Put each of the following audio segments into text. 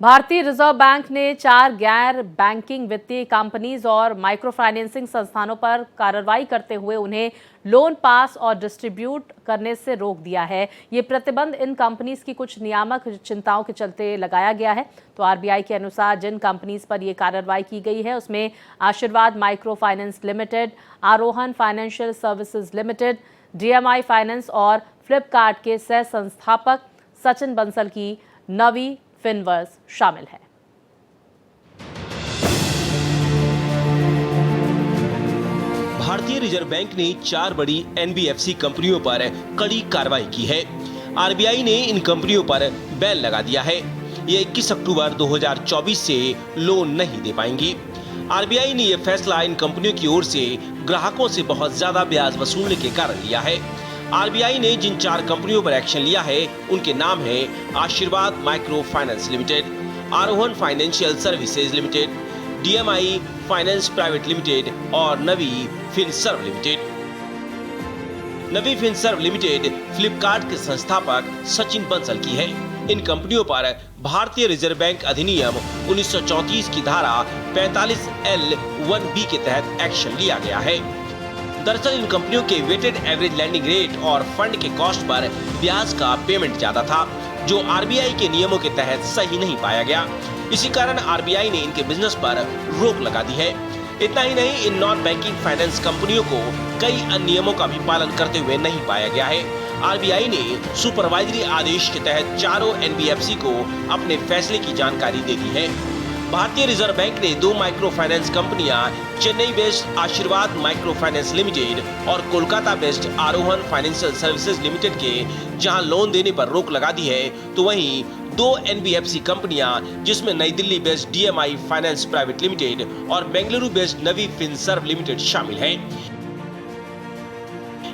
भारतीय reserve bank ने 4 गैर बैंकिंग वित्तीय कंपनीज और माइक्रो फाइनेंसिंग संस्थानों पर कार्रवाई करते हुए उन्हें लोन पास और डिस्ट्रीब्यूट करने से रोक दिया है। ये प्रतिबंध इन कंपनीज की कुछ नियामक चिंताओं के चलते लगाया गया है। तो आरबीआई के अनुसार जिन कंपनीज पर ये कार्रवाई की गई है उसमें Asirvad micro finance limited, Arohan financial services limited, DMI finance और फ्लिपकार्ट के सह संस्थापक सचिन बंसल की नवी फिनवर्स शामिल है। भारतीय रिजर्व बैंक ने 4 बड़ी एनबीएफसी कंपनियों पर कड़ी कार्रवाई की है। आरबीआई ने इन कंपनियों पर बैन लगा दिया है। ये 21 अक्टूबर 2024 से लोन नहीं दे पाएंगी। आरबीआई ने यह फैसला इन कंपनियों की ओर से ग्राहकों से बहुत ज्यादा ब्याज वसूलने के कारण लिया है। आरबीआई ने जिन 4 कंपनियों पर एक्शन लिया है उनके नाम है Asirvad micro finance limited, Arohan financial services limited, DMI finance private limited और नवी फिनसर्व लिमिटेड। नवी फिनसर्व लिमिटेड फ्लिपकार्ट के संस्थापक सचिन बंसल की है। इन कंपनियों पर भारतीय रिजर्व बैंक अधिनियम 1934 की धारा 45L1B के तहत एक्शन लिया गया है। दरअसल इन कंपनियों के वेटेड एवरेज लैंडिंग रेट और फंड के कॉस्ट पर ब्याज का पेमेंट ज्यादा था, जो आरबीआई के नियमों के तहत सही नहीं पाया गया। इसी कारण आरबीआई ने इनके बिजनेस पर रोक लगा दी है। इतना ही नहीं, इन नॉन बैंकिंग फाइनेंस कंपनियों को कई अन्य नियमों का भी पालन करते हुए नहीं पाया गया है। आरबीआई ने सुपरवाइजरी आदेश के तहत चारों एनबीएफसी को अपने फैसले की जानकारी दे दी है। भारतीय रिजर्व बैंक ने 2 माइक्रो फाइनेंस कंपनियां चेन्नई बेस्ड आशीर्वाद माइक्रो फाइनेंस लिमिटेड और कोलकाता बेस्ड आरोहन फाइनेंशियल सर्विसेज लिमिटेड के जहां लोन देने पर रोक लगा दी है, तो वहीं 2 एनबीएफसी कंपनियां जिसमें नई Delhi based DMI finance private limited और बेंगलुरु बेस्ड नवी फिनसर्व लिमिटेड शामिल हैं।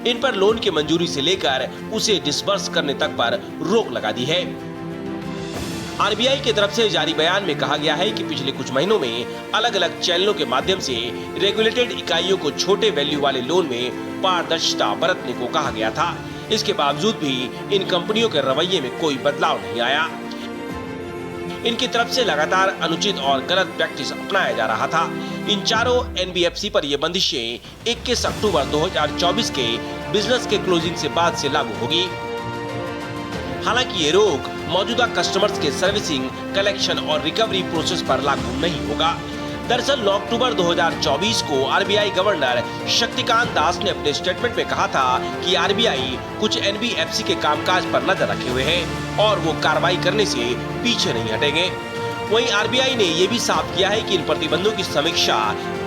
इन पर लोन की मंजूरी से लेकर उसे डिसबर्स करने तक पर रोक लगा दी है। आरबीआई की तरफ से जारी बयान में कहा गया है कि पिछले कुछ महीनों में अलग अलग चैनलों के माध्यम से रेगुलेटेड इकाइयों को छोटे वैल्यू वाले लोन में पारदर्शिता बरतने को कहा गया था। इसके बावजूद भी इन कंपनियों के रवैये में कोई बदलाव नहीं आया। इनकी तरफ से लगातार अनुचित और गलत प्रैक्टिस अपनाया जा रहा था। इन चारों एनबीएफसी पर ये बंदिशें 21 अक्टूबर 2024 के बिजनेस के क्लोजिंग से बाद से लागू होगी। हालांकि ये रोक मौजूदा कस्टमर्स के सर्विसिंग, कलेक्शन और रिकवरी प्रोसेस पर लागू नहीं होगा। दरअसल 9 अक्टूबर 2024 को आरबीआई गवर्नर शक्तिकांत दास ने अपने स्टेटमेंट में कहा था कि आरबीआई कुछ एनबीएफसी के कामकाज पर नजर रखे हुए हैं और वो कार्रवाई करने से पीछे नहीं हटेंगे। वहीं आरबीआई ने ये भी साफ किया है कि इन प्रतिबंधों की समीक्षा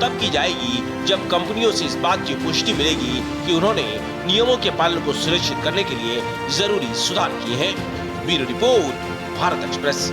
तब की जाएगी जब कंपनियों से इस बात की पुष्टि मिलेगी कि उन्होंने नियमों के पालन को सुनिश्चित करने के लिए जरूरी सुधार किए हैं। Bureau report, Bharat express.